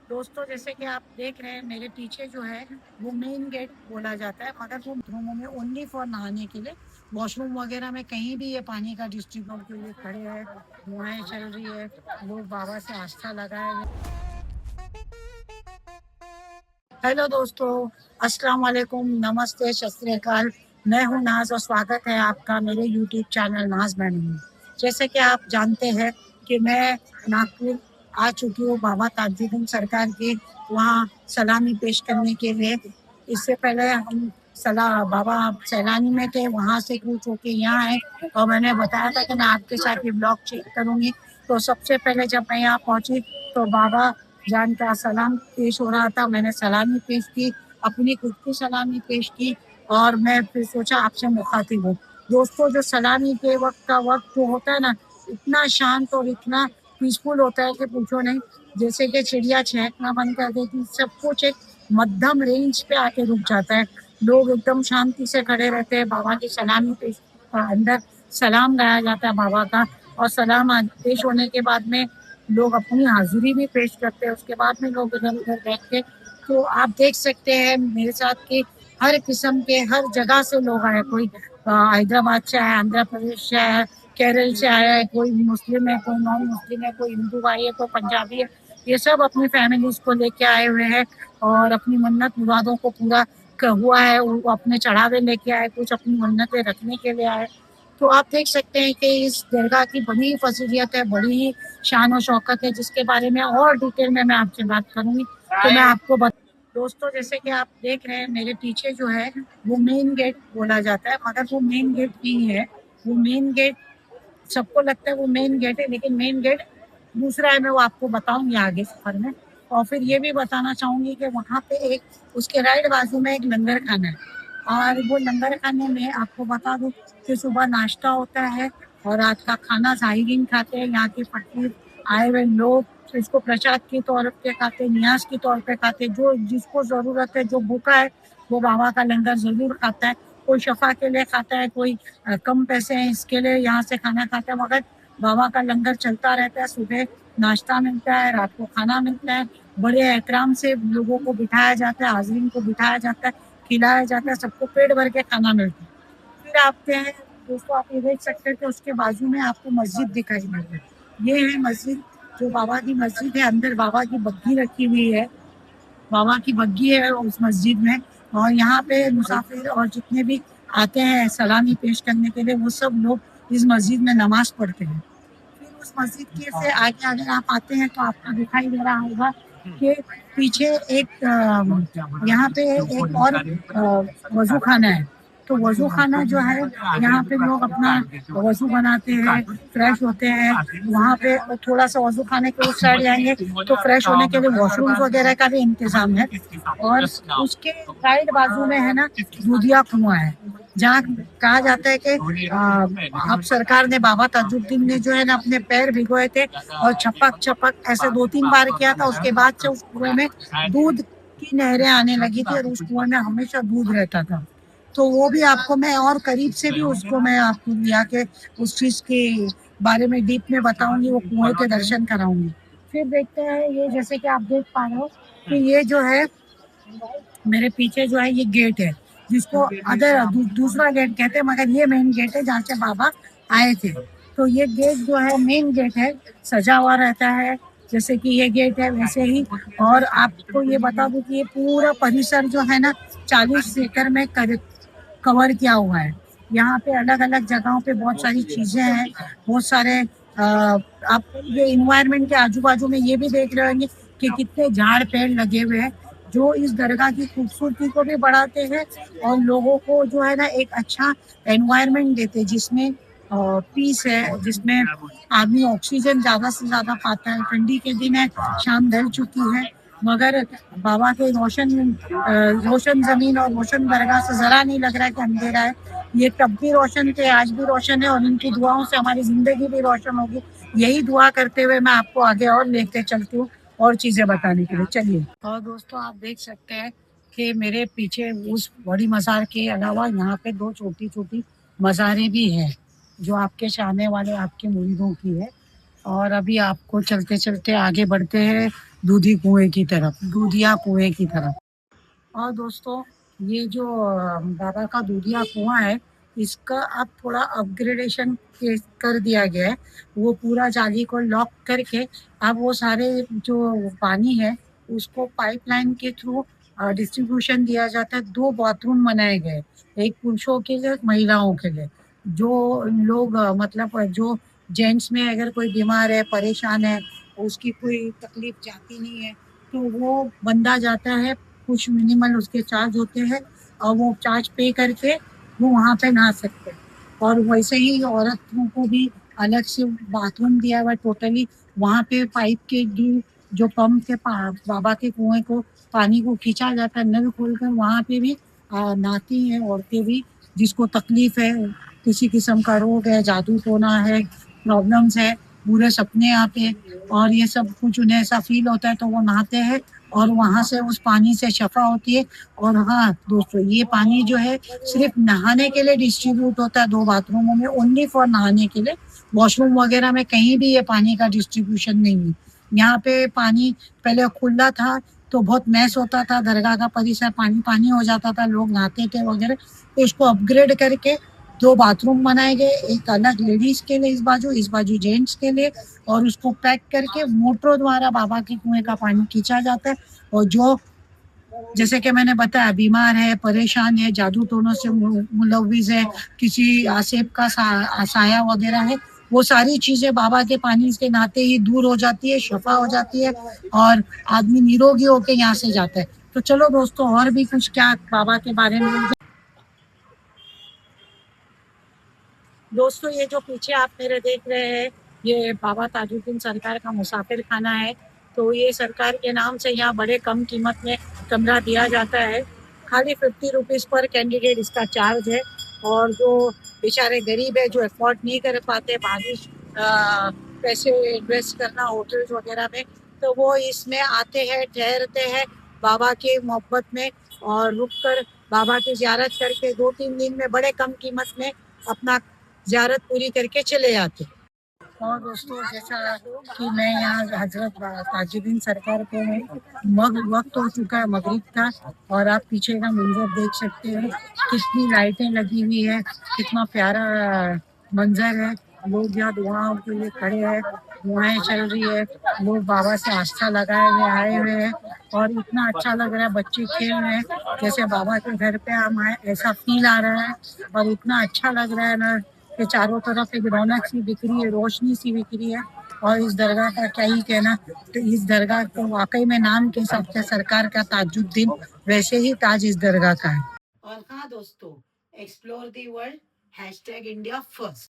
दोस्तों, जैसे कि आप देख रहे हैं मेरे पीछे जो है वो मेन गेट बोला जाता है, मगर वो रूमों में ओनली फॉर नहाने के लिए। वॉशरूम वगैरह में कहीं भी ये पानी का डिस्ट्रीब्यूट के लिए खड़े हैं, दुआएं चल रही है, लोग बाबा से आस्था लगाए हुए। हेलो दोस्तों, अस्सलाम वालेकुम, नमस्ते, सत श्री अकाल। मैं हूं नाज और स्वागत है आपका मेरे यूट्यूब चैनल नाज मैनू में। जैसे कि आप जानते हैं कि मैं नागपुर आ चुकी हूँ बाबा ताजुद्दीन सरकार की वहाँ सलामी पेश करने के लिए। इससे पहले हम सला बाबा सैलानी में थे, वहाँ से कूच होके यहाँ आए और मैंने बताया था कि मैं आपके साथ ये ब्लॉग चेक करूँगी। तो सबसे पहले जब मैं यहाँ पहुँची तो बाबा जान का सलाम पेश हो रहा था। मैंने सलामी पेश की, अपनी खुद की सलामी पेश की और मैं फिर सोचा आपसे मुखातिब हूँ। दोस्तों, जो सलामी के वक्त का वक्त जो होता है ना, इतना शांत और इतना पीसफुल होता है कि पूछो नहीं। जैसे कि चिड़िया चहकना बंद कर देती, सब कुछ एक मध्यम रेंज पे आके रुक जाता है। लोग एकदम शांति से खड़े रहते हैं। बाबा की सलामी पेश अंदर सलाम गाया जाता है बाबा का, और सलाम पेश होने के बाद में लोग अपनी हाजिरी भी पेश करते हैं। उसके बाद में लोग इधर उधर बैठ के, तो आप देख सकते हैं मेरे साथ कि हर किस्म के हर जगह से लोग आए। कोई हैदराबाद से आया, आंध्र प्रदेश से आया, केरल से आया है, कोई मुस्लिम है, कोई नॉन मुस्लिम है, कोई हिंदू भाई है, कोई पंजाबी है। ये सब अपनी फैमिलीज को लेके आए हुए हैं और अपनी मन्नत मुरादों को पूरा हुआ है। वो अपने चढ़ावे लेके आए, कुछ अपनी मन्नतें रखने के लिए आए। तो आप देख सकते हैं कि इस दरगाह की बड़ी फजीलियत है, बड़ी ही शान और शौकत है, जिसके बारे में और डिटेल में मैं आपसे बात करूंगी। तो मैं आपको दोस्तों, जैसे कि आप देख रहे हैं मेरे पीछे जो है वो मेन गेट बोला जाता है, मगर वो मेन गेट नहीं है। वो मेन गेट सबको लगता है वो मेन गेट है, लेकिन मेन गेट दूसरा है। मैं वो आपको बताऊंगी आगे सफर में। और फिर ये भी बताना चाहूंगी कि वहाँ पे एक उसके राइट बाजू में एक लंगर खाना है, और वो लंगर खाने में आपको बता दूं कि सुबह नाश्ता होता है और रात का खाना जाहिरीन खाते हैं। यहाँ के फकीर आए हुए लोग इसको प्रसाद के तौर पे खाते हैं, नियाज के तौर पे खाते हैं। जो जिसको जरूरत है, जो भूखा है, वो बाबा का लंगर जरूर खाता है। कोई शफा के लिए खाता है, कोई कम पैसे हैं इसके लिए यहाँ से खाना खाता है, मगर बाबा का लंगर चलता रहता है। सुबह नाश्ता मिलता है, रात को खाना मिलता है। बड़े एहतराम से लोगों को बिठाया जाता है, हाजरीन को बिठाया जाता है, खिलाया जाता है, सबको पेट भर के खाना मिलता है। फिर आते हैं दोस्तों, आप ये देख सकते हैं कि उसके बाजू में आपको मस्जिद दिखाई दे रही है। ये है मस्जिद, जो बाबा की मस्जिद है। अंदर बाबा की बग्घी रखी हुई है, बाबा की बग्घी है उस मस्जिद में। और यहाँ पे मुसाफिर और जितने भी आते हैं सलामी पेश करने के लिए, वो सब लोग इस मस्जिद में नमाज पढ़ते हैं। फिर उस मस्जिद के से आगे अगर आप आते हैं तो आपको दिखाई दे रहा होगा कि पीछे एक यहाँ पे एक और वजू खाना है। तो वजू खाना जो है, यहाँ पे लोग अपना वजू बनाते हैं, फ्रेश होते हैं। वहाँ पे थोड़ा सा वजू खाने के उस साइड जाएंगे तो फ्रेश होने के लिए वॉशरूम वगैरह का भी इंतजाम है। और उसके साइड बाजू में है ना, दूधिया कुआं है, जहाँ कहा जाता है कि अब सरकार ने बाबा ताजुद्दीन ने जो है ना अपने पैर भिगोए थे और छपक छपक ऐसे 2-3 बार किया था। उसके बाद से उस कुएं में दूध की नहरें आने लगी थी और उस कुएं में हमेशा दूध रहता था। तो वो भी आपको मैं और करीब से भी उसको मैं आपको लिया के उस चीज के बारे में डीप में बताऊंगी, वो कुएं के दर्शन कराऊंगी। फिर देखते हैं, ये जैसे कि आप देख पा रहे हो कि ये जो है मेरे पीछे जो है ये गेट है, जिसको अदर दूसरा गेट कहते हैं, मगर ये मेन गेट है जहाँ से बाबा आए थे। तो ये गेट जो है मेन गेट है, सजा हुआ रहता है जैसे कि ये गेट है वैसे ही। और आपको ये बता दूं कि ये पूरा परिसर जो है ना 40 एकड़ में कवर किया हुआ है। यहाँ पे अलग अलग जगहों पे बहुत सारी चीजें हैं, बहुत सारे आप ये इन्वायरमेंट के आजू बाजू में ये भी देख रहे होंगे कि कितने झाड़ पेड़ लगे हुए हैं, जो इस दरगाह की खूबसूरती को भी बढ़ाते हैं और लोगों को जो है ना एक अच्छा एनवायरनमेंट देते हैं, जिसमें पीस है, जिसमें आदमी ऑक्सीजन ज्यादा से ज्यादा पाता है। ठंडी के दिन है, शाम ढल चुकी है, मगर बाबा के रोशन जमीन और रोशन दरगाह से जरा नहीं लग रहा है कि अंधेरा है। ये तब भी रोशन थे, आज भी रोशन है, और इनकी दुआओं से हमारी जिंदगी भी रोशन होगी। यही दुआ करते हुए मैं आपको आगे और लेते चलती हूँ और चीजें बताने के लिए। चलिए। और दोस्तों, आप देख सकते हैं कि मेरे पीछे उस बड़ी मज़ार के अलावा यहाँ पे 2 छोटी छोटी मज़ारें भी हैं, जो आपके चाहने वाले आपके मुरीदों की है। और अभी आपको चलते चलते आगे बढ़ते हैं दूधी कुएं की तरफ, दूधिया कुएं की तरफ। और दोस्तों, ये जो बाबा का दूधिया कुआं है, इसका अब थोड़ा अपग्रेडेशन कर दिया गया है। वो पूरा जाली को लॉक करके अब वो सारे जो पानी है उसको पाइपलाइन के थ्रू डिस्ट्रीब्यूशन दिया जाता है। दो बाथरूम बनाए गए, एक पुरुषों के लिए, एक महिलाओं के लिए। जो लोग मतलब जो जेंट्स में अगर कोई बीमार है, परेशान है, उसकी कोई तकलीफ जाती नहीं है, तो वो बंदा जाता है, कुछ मिनिमल उसके चार्ज होते हैं और वो चार्ज पे करके वो वहाँ पे नहा सकते हैं। और वैसे ही औरतों को भी अलग से बाथरूम दिया हुआ है टोटली। वहाँ पे पाइप के जो पंप के बाबा के कुएं को पानी को खींचा जाता है, नल खोलकर वहाँ पे भी नहाती हैं औरतें भी, जिसको तकलीफ है, किसी किस्म का रोग है, जादू टोना है, प्रॉब्लम्स है, बुरे सपने आते हैं, और ये सब कुछ उन्हें ऐसा फील होता है तो वो नहाते हैं और वहां से उस पानी से शफा होती है। और हाँ दोस्तों, ये पानी जो है सिर्फ नहाने के लिए डिस्ट्रीब्यूट होता है, दो बाथरूमों में, ओनली फॉर नहाने के लिए। वॉशरूम वगैरह में कहीं भी ये पानी का डिस्ट्रीब्यूशन नहीं है। यहाँ पे पानी पहले खुला था तो बहुत मैस होता था, दरगाह का परिसर पानी पानी हो जाता था, लोग नहाते थे वगैरह। तो इसको अपग्रेड करके दो बाथरूम बनाए गए, एक अलग लेडीज के लिए इस बाजू जेंट्स के लिए, और उसको पैक करके मोटरों द्वारा बाबा के कुएं का पानी खींचा जाता है। और जो, जैसे कि मैंने बताया, बीमार है, परेशान है, जादू टोनों से मुलविस है, किसी आसेब का साया वगैरह है, वो सारी चीजें बाबा के पानी के नहाते ही दूर हो जाती है, शफा हो जाती है, और आदमी निरोगी होके यहाँ से जाता है। तो चलो दोस्तों, और भी कुछ क्या बाबा के बारे में। दोस्तों, ये जो पीछे आप मेरे देख रहे हैं, ये बाबा ताजुद्दीन सरकार का मुसाफिर खाना है। तो ये सरकार के नाम से यहाँ बड़े कम कीमत में कमरा दिया जाता है। खाली 50 रुपीज़ पर कैंडिडेट इसका चार्ज है। और जो बेचारे गरीब है, जो अफोर्ड नहीं कर पाते भारी पैसे इन्वेस्ट करना होटल्स वगैरह में, तो वो इसमें आते हैं, ठहरते हैं बाबा के मोहब्बत में, और रुक कर बाबा की ज़ियारत करके 2-3 दिन में बड़े कम कीमत में अपना ज़ियारत पूरी करके चले आते। और दोस्तों, जैसा कि मैं यहाँ हजरत ताजुद्दीन सरकार पे हूँ, वक्त हो चुका है मगरिब का, और आप पीछे का मंजर देख सकते हैं, कितनी लाइटें लगी हुई है, कितना प्यारा मंजर है। लोग यहाँ दुआओं के लिए खड़े हैं, दुआएं चल रही है, लोग बाबा से आस्था लगाए हुए आए हुए हैं, और इतना अच्छा लग रहा है, बच्चे खेल रहे हैं जैसे बाबा के घर पे हम आए, ऐसा फील आ रहा है। और इतना अच्छा लग रहा है ना कि चारों तरफ एक रौनक सी दिख रही है, रोशनी सी दिख रही है। और इस दरगाह का क्या ही कहना, तो इस दरगाह को वाकई में नाम के हिसाब से सरकार का ताजुद्दीन, वैसे ही ताज इस दरगाह का है। और हाँ दोस्तों, explore the world, #India first.